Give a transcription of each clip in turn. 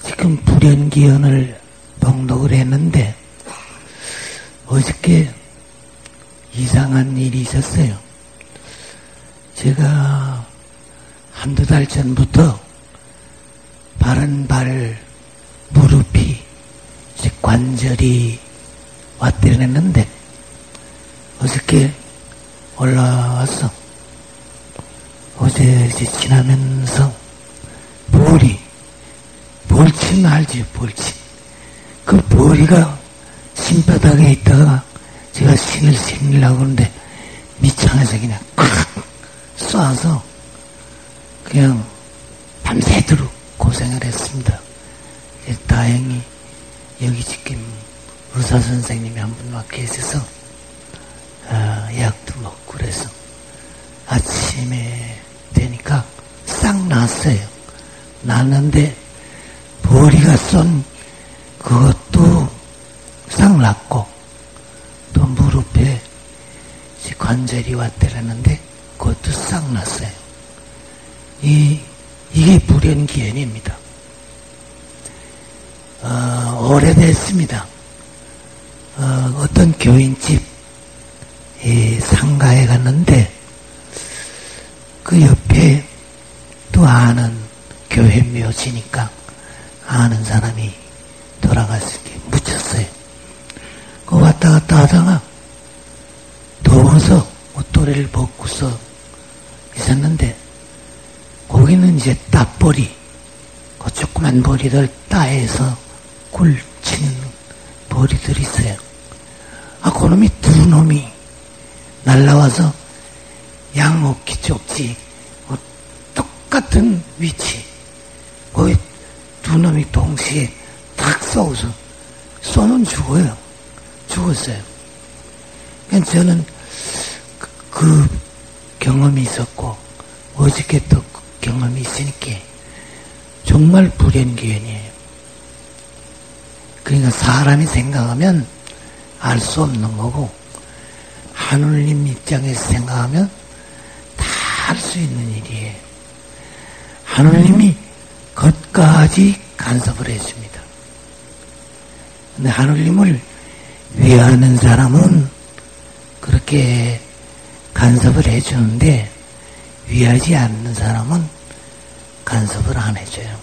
지금 불연기연을 봉독을 했는데 어저께 이상한 일이 있었어요. 제가 한두 달 전부터 바른발 무릎이 관절이 왔더랬는데 어저께 올라와서 어제 지나면서 볼침 알지요, 볼침. 그 볼이가 신바닥에 있다가 제가 신을 신으려고 하는데 밑창에서 그냥 콱 쏴서 그냥 밤새도록 고생을 했습니다. 다행히 여기 지금 의사 선생님이 한 분 와 계셔서 약도 먹고 그래서 아침에 되니까 싹 났어요. 났는데 머리가 쏜 그것도 싹 났고 또 무릎에 관절이 왔더라는데 그것도 싹 났어요. 이게 불연기연입니다. 오래됐습니다. 어떤 교인집 상가에 갔는데 그 옆에 또 아는 교회 묘지니까 아는 사람이 돌아갔을 때 묻혔어요. 그 왔다 갔다 하다가 더워서 옷도리를 벗고서 있었는데 거기는 이제 따버리 그 조그만 버리들 따에서 굴 치는 버리들이 있어요. 그놈이 두 놈이 날라와서 양옥기 쪽지 똑같은 위치 거기 두 놈이 동시에 탁 쏘고서 쏘면 죽었어요. 그러니까 저는 그 경험이 있었고 어저께 또 그 경험이 있으니까 정말 불연기연이에요. 그러니까 사람이 생각하면 알 수 없는 거고 하느님 입장에서 생각하면 다 할 수 있는 일이에요. 하느님이 것까지 간섭을 해줍니다. 근데 하느님을 위하는 사람은 그렇게 간섭을 해주는데 위하지 않는 사람은 간섭을 안 해줘요.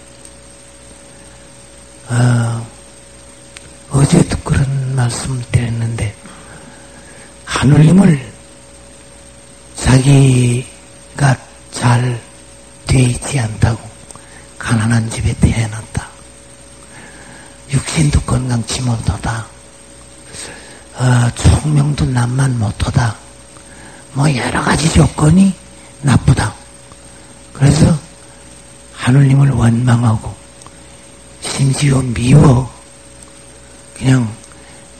어제도 그런 말씀을 드렸는데 하느님을 자기가 잘 돼 있지 않다고 가난한 집에 태어났다. 육신도 건강치 못하다. 총명도 남만 못하다. 여러 가지 조건이 나쁘다. 그래서 하느님을 원망하고 심지어 미워 그냥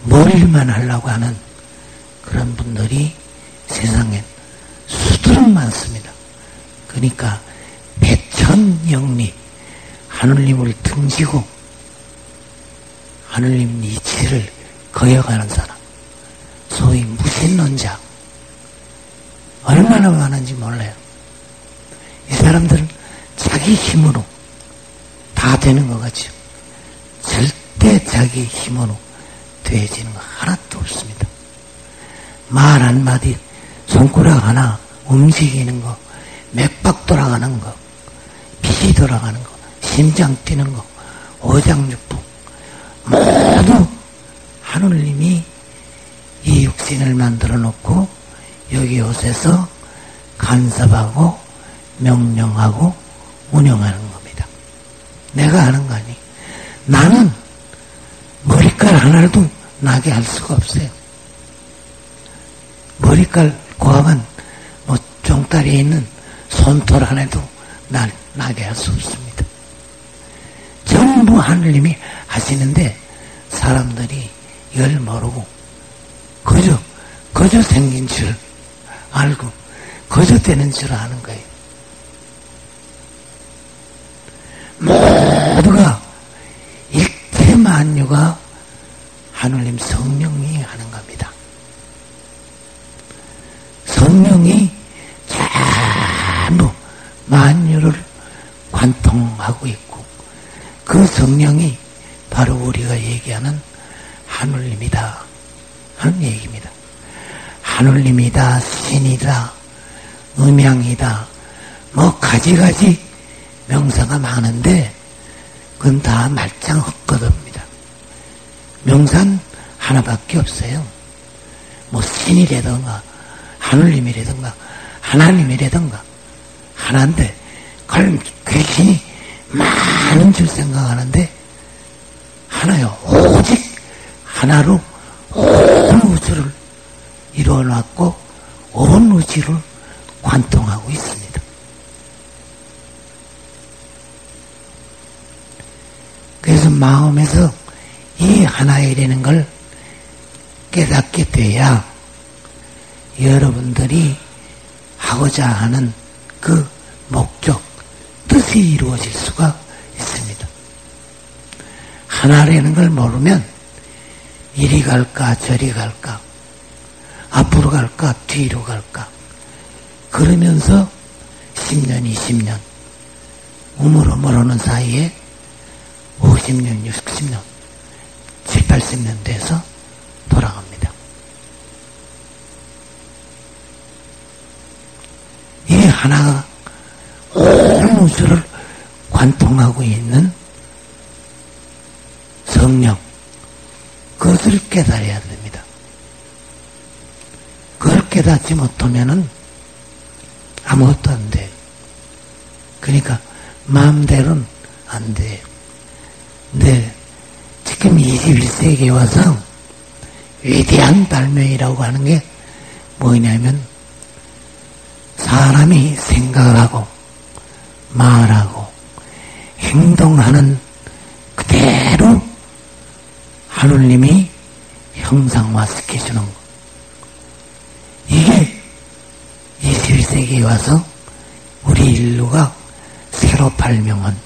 머리만 하려고 하는 그런 분들이 세상엔 수두룩 많습니다. 그러니까 배천영리 하느님을 등지고 하느님 이치를 거역하는 사람, 소위 무신론자 얼마나 많은지 몰라요. 이 사람들은 자기 힘으로 다 되는 것 같죠. 절대 자기 힘으로 되어지는 거 하나도 없습니다. 말 한마디, 손가락 하나 움직이는 거, 맥박 돌아가는 거, 피 돌아가는 거, 심장 뛰는 거, 오장육부 모두 하느님이 이 육신을 만들어 놓고 여기 옷에서 간섭하고 명령하고 운영하는 겁니다. 내가 하는 거 아니. 나는 머리칼 하나도 나게 할 수가 없어요. 머리칼 고함은 뭐 종다리에 있는 손톱 하나도 나게 할 수 없습니다. 전부 하느님이 하시는데 사람들이 이걸 모르고 거저 생긴 줄 알고 거저 되는 줄 아는 거예요. 모두가 일체만유가 하느님 성령이 하는 겁니다. 성령이 전부 만유를 관통하고 있고 그 성령이 바로 우리가 얘기하는 하느님이다 하는 얘기입니다. 하느님이다, 신이다, 음양이다, 뭐 가지가지 명사가 많은데 그건 다 말짱 헛것입니다. 명사는 하나밖에 없어요. 뭐 신이라든가 하느님이라든가 하나님이라든가 하나인데 그걸 귀신이 많은 줄 생각하는데 하나요. 오직 하나로 온 우주를 이루어놨고 온 우주를 관통하고 있습니다. 그래서 마음에서 이 하나이라는 걸 깨닫게 돼야 여러분들이 하고자 하는 그 목적, 뜻이 이루어질 수가 있습니다. 하나라는 걸 모르면 이리 갈까 저리 갈까 앞으로 갈까 뒤로 갈까 그러면서 10년 20년 우물우물하는 사이에 50년 60년 7, 80년 돼서 돌아갑니다. 이 하나가 온 우주를 관통하고 있는 성령, 그것을 깨달아야 됩니다. 그걸 깨닫지 못하면은 아무것도 안 돼요. 그러니까 마음대로는 안 돼요. 근데 지금 21세기에 와서 위대한 발명이라고 하는 게 뭐냐면 사람이 생각을 하고 말하고 행동하는 그대로 하느님이 형상화시켜주는 것. 이게 21세기에 와서 우리 인류가 새로 발명한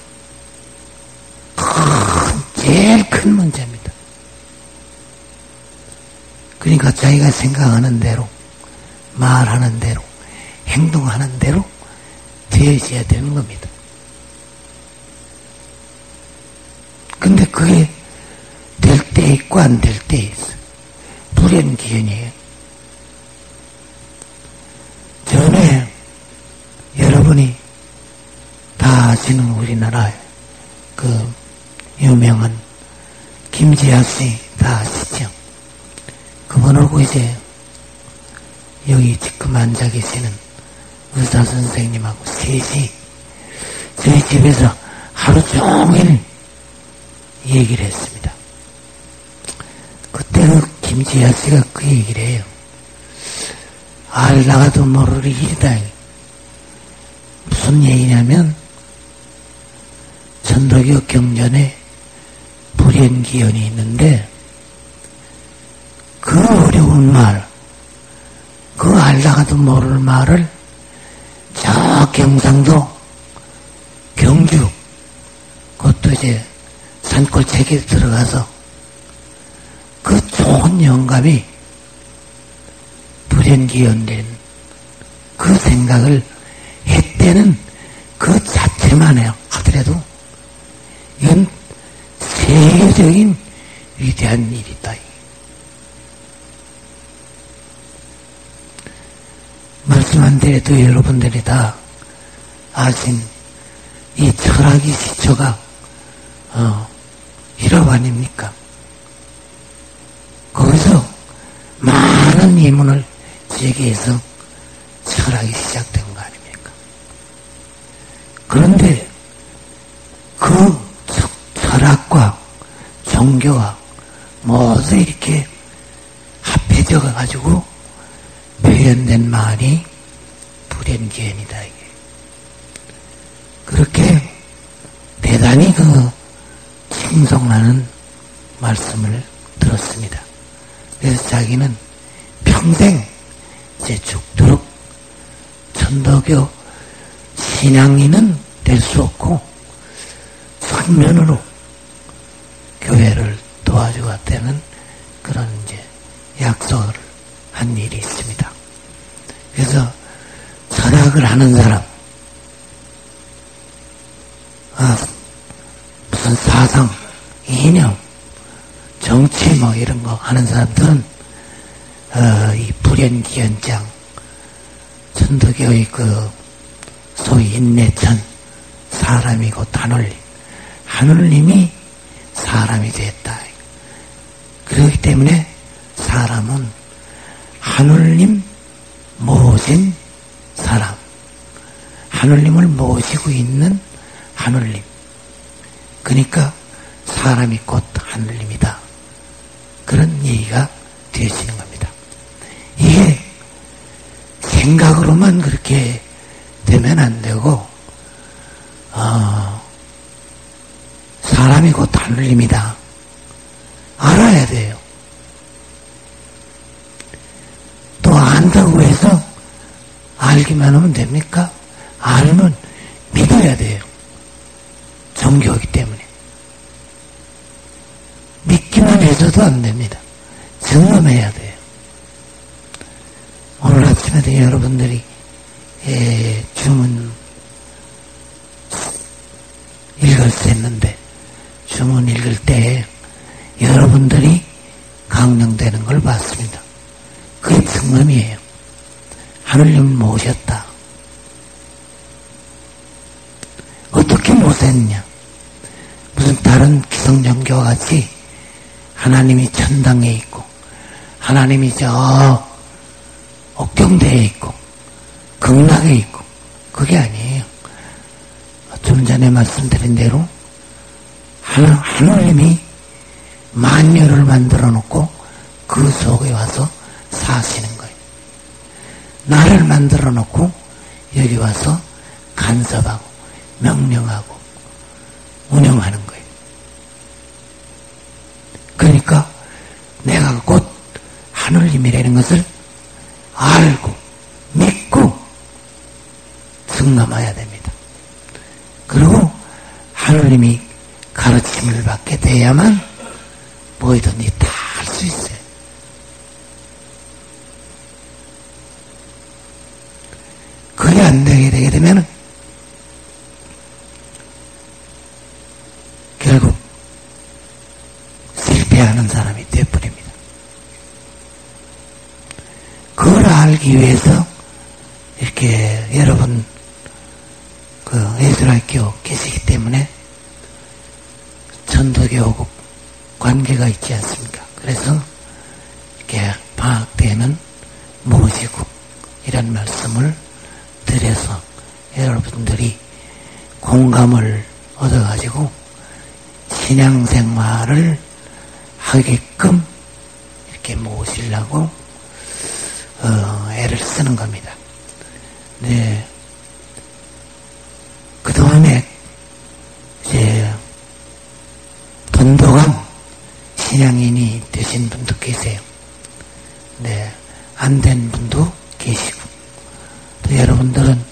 제일 큰 문제입니다. 그러니까 자기가 생각하는 대로 말하는 대로 행동하는 대로 되어져야 되는 겁니다. 근데 그게 될 때 있고 안 될 때 있어. 불연기연이에요. 전에 여러분이 다 아시는 우리나라의 그 유명한 김지아 씨 다 아시죠? 그분하고 이제 여기 지금 앉아 계시는 의사 선생님하고 셋이 저희 집에서 하루 종일 얘기를 했습니다. 그때 그 김지아 씨가 그 얘기를 해요. 알다가도 모를 일이다. 무슨 얘기냐면 천도교 경전에 불연기연이 있는데 그 어려운 말, 그 알다가도 모를 말을 저 경상도, 경주, 그것도 이제 산골책에 들어가서 그 좋은 영감이 불현기연된 그 생각을 했다는 그 자체만 해요. 하더라도 이건 세계적인 위대한 일이다. 말씀한 대로도 여러분들이 다 아신 이 철학의 시초가 힐업 아닙니까? 거기서 많은 이문을 제기해서 철학이 시작된 거 아닙니까? 그런데 그 철학과 종교가 모두 이렇게 합해져 가지고 표현된 말이 불현기연이다. 이게. 그렇게 대단히 그 칭송하는 말씀을 들었습니다. 그래서 자기는 평생 이제 죽도록 천도교 신앙인은 될 수 없고 선면으로 교회를 도와주었다는 그런 이제 약속을 한 일이 있습니다. 그래서 철학을 하는 사람, 무슨 사상, 이념, 정치 뭐 이런 거 하는 사람들은 이 불현기연장, 천도교의 그 소위 인내천, 사람이 곧 하늘님, 하늘님이 사람이 됐다. 그렇기 때문에 사람은 하늘님 모신 사람, 하늘님을 모시고 있는 하늘님. 그러니까 사람이 곧 하늘님이다. 그런 얘기가 되시는 겁니다. 이게 생각으로만 그렇게 되면 안 되고 사람이 곧 하늘님이다. 알아야 돼요. 또 안다고 해서 알기만 하면 됩니까? 알면 믿어야 돼요. 종교이기 때문에. 믿기만 해서도 안 됩니다. 증언해야 돼요. 오늘 아침에도 여러분들이 주문 읽을 수 있는데 주문 읽을 때 여러분들이 강령되는 걸 봤습니다. 그게 증언이에요. 하늘님을 모셨다. 어떻게 모셨냐? 무슨 다른 기성종교와 같이 하나님이 천당에 있고 하나님이 저 옥경대에 있고 극락에 있고 그게 아니에요. 좀 전에 말씀드린 대로 하나님이 만유를 만들어 놓고 그 속에 와서 사시는 거예요. 나를 만들어 놓고 여기 와서 간섭하고 명령하고 운영하는 거예요. 그러니까 내가 곧 하늘님이라는 것을 알고 믿고 승남해야 됩니다. 그리고 하늘님이 가르침을 받게 돼야만 뭐이든지 다 할 수 있어요. 그게 안 되게 되면 결국 실패하는 사람이 되어버립니다. 그걸 알기 위해서 이렇게 여러분 그 예술학교 계시기 때문에 천도교하고 관계가 있지 않습니까? 그래서 이렇게 방학 때는 모시고 이런 말씀을 드려서 여러분들이 공감을 얻어가지고 신앙생활을 하게끔 이렇게 모시려고 애를 쓰는 겁니다. 네. 그동안에 이제 돈도강 신앙인이 되신 분도 계세요. 네, 안 된 분도 계시고, 또 여러분들은,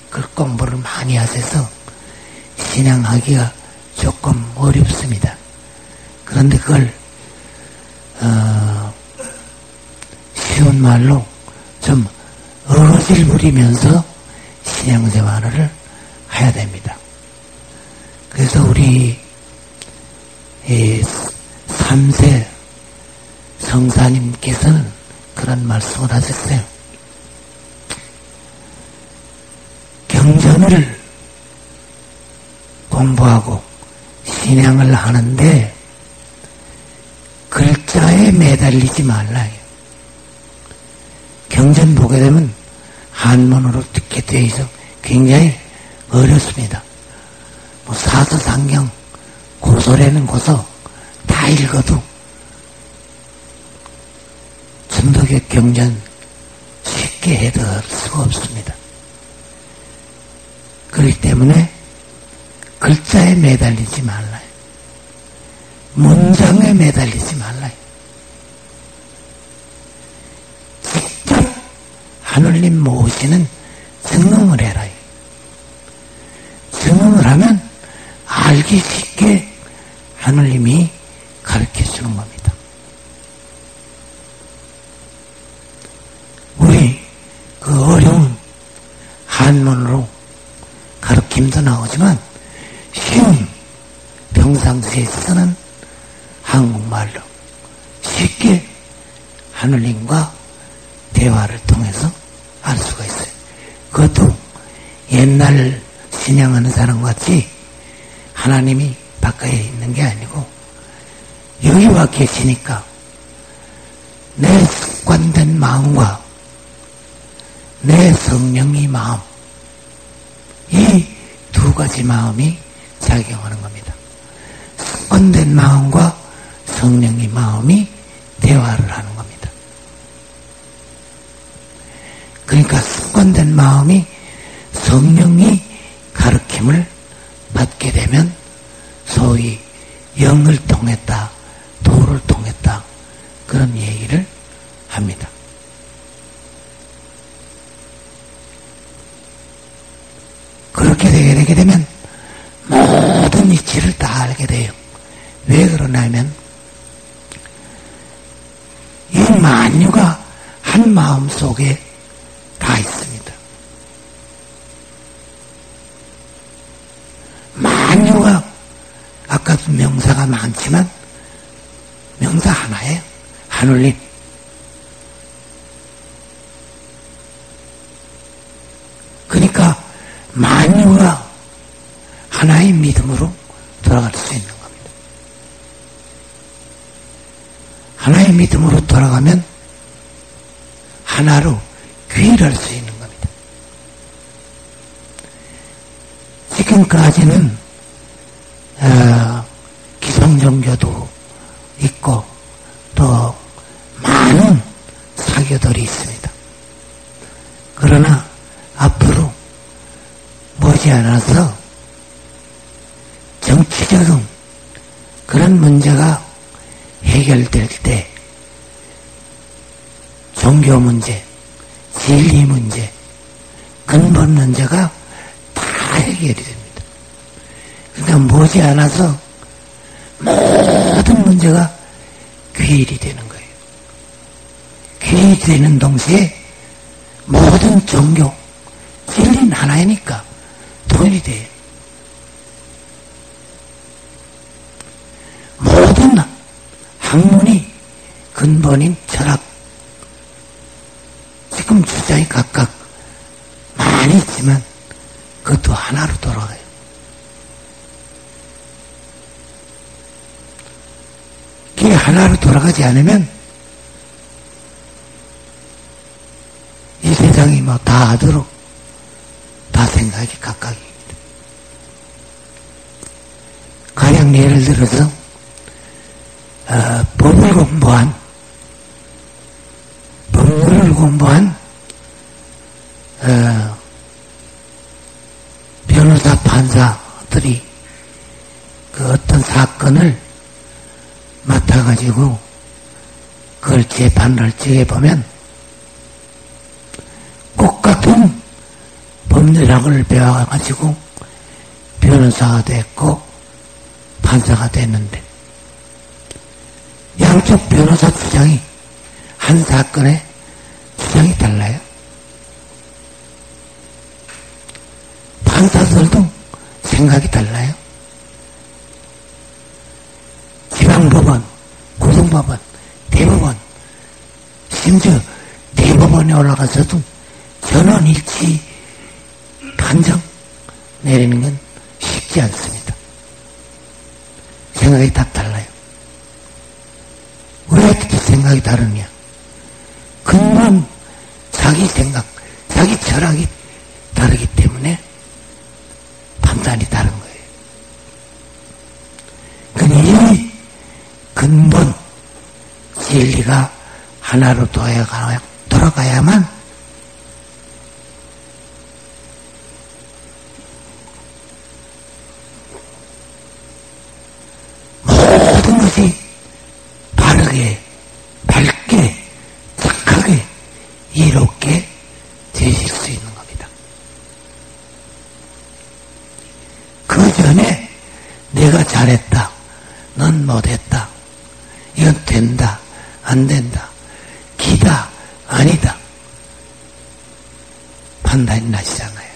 글 공부를 많이 하셔서 신앙하기가 조금 어렵습니다. 그런데 그걸, 쉬운 말로 좀 어거질 부리면서 신앙생활을 해야 됩니다. 그래서 우리 3세 성사님께서는 그런 말씀을 하셨어요. 경전을 공부하고 신앙을 하는데 글자에 매달리지 말라. 경전 보게 되면 한문으로 듣게 되어 있어 굉장히 어렵습니다. 뭐 사서상경, 고소래는 고소 다 읽어도 천도교 경전 쉽게 해석할 수가 없습니다. 그렇기 때문에 글자에 매달리지 말라. 문장에 매달리지 말라. 직접 하늘님 모시는 증응을 해라. 증응을 하면 알기 쉽게 하늘님이 가르쳐 주는 겁니다. 우리 그 어려운 한문으로 가르침도 나오지만 쉬운 평상시에 쓰는 한국말로 쉽게 하늘님과 대화를 통해서 알 수가 있어요. 그것도 옛날 신앙하는 사람같이 하나님이 바깥에 있는 게 아니고 여기 와 계시니까 내 습관된 마음과 내 성령의 마음, 이 두 가지 마음이 작용하는 겁니다. 습관된 마음과 성령의 마음이 대화를 하는 겁니다. 그러니까 습관된 마음이 성령이 가르침을 받게 되면 소위 영을 통했다, 도를 통했다, 그런 얘기를 합니다. 그렇게 되게 되면 모든 이치를 다 알게 돼요. 왜 그러냐면 이 만유가 한 마음 속에 다 있습니다. 만유가 아까도 명사가 많지만 명사 하나예요. 하늘님. 그러니까 만유가 하나의 믿음으로 돌아갈 수 있는 겁니다. 하나의 믿음으로 돌아가면 하나로 귀일할 수 있는 겁니다. 지금까지는 기성종교도 있고 또 많은 사교들이 있습니다. 그러나 앞으로 머지않아서 정치적인 그런 문제가 해결될 때 종교 문제, 진리 문제, 근본 문제가 다 해결이 됩니다. 그러니까 머지않아서 모든 문제가 귀일이 되는 거예요. 귀일이 되는 동시에 모든 종교, 진리는 하나이니까 통일이 돼요. 모든 학문이 근본인 철학, 지금 주장이 각각 많이 있지만 그것도 하나로 돌아가요. 그게 하나로 돌아가지 않으면 이 세상이 뭐 다 하도록 다 생각이 각각입니다. 가령 예를 들어서 법률을 공부한 변호사 판사들이 그 어떤 사건을 맡아가지고 그걸 재판을 지어보면 똑같은 법률학을 배워가지고 변호사가 됐고 판사가 됐는데 양쪽 변호사 주장이 한 사건에 주장이 달라요. 판사들도 생각이 달라요. 지방법원, 고등법원, 대법원, 심지어 대법원에 올라가서도 전원일치 판정 내리는 건 쉽지 않습니다. 생각이 다 달라요. 왜 이렇게 생각이 다르냐? 근본 자기 생각, 자기 철학이 다르기 때문에 판단이 다른 거예요. 그러니 이 근본 진리가 하나로 돌아가야만 모든 것이 바르게, 밝게, 착하게, 이롭게 되실 수 있는 겁니다. 그 전에 내가 잘했다, 넌 못했다, 이건 된다, 안 된다, 기다, 아니다 판단이 나시잖아요.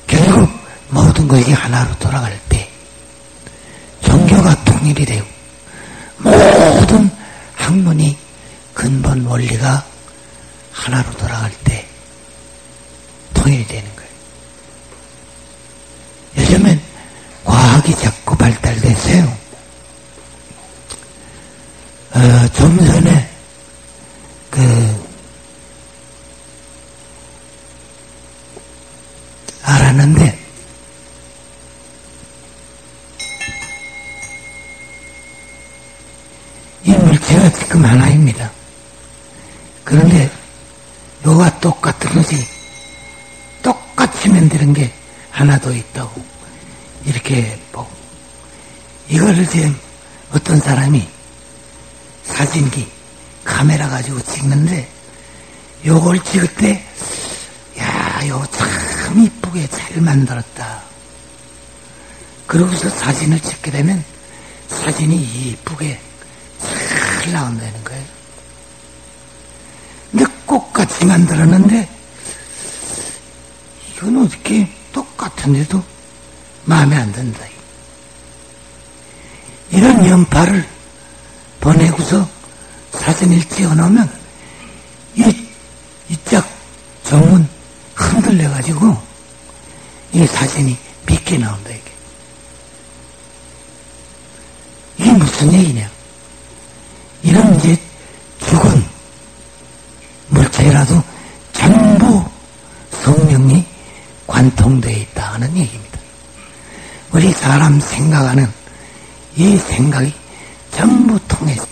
결국 모든 것이 하나로 돌아갈 때 종교가 통일이 되고 모든 학문이 근본 원리가 하나로 돌아갈 때 통일이 되는 거예요. 요즘엔 과학이 자꾸 발달됐어요. 좀 전에 알았는데 이 물체가 지금 하나입니다. 그런데 요가 똑같은 것이 똑같이 만드는 게 하나 더 있다고 이렇게 보고, 이거를 지금 어떤 사람이 사진기 카메라 가지고 찍는데 요걸 찍을 때 야, 요거 참 이쁘게 잘 만들었다. 그러고서 사진을 찍게 되면 사진이 이쁘게 잘 나온다는 거예요. 근데 똑같이 만들었는데 이건 어떻게 똑같은데도 마음에 안 든다. 이런 연파를 보내고서 사진을 찍어놓으면 이짝 정문 흔들려가지고 이 사진이 비게 나온다. 이게 무슨 얘기냐? 이런 이제 죽은 물체라도 전부 성령이 관통되어 있다 하는 얘기입니다. 우리 사람 생각하는 이 생각이 전부 통해서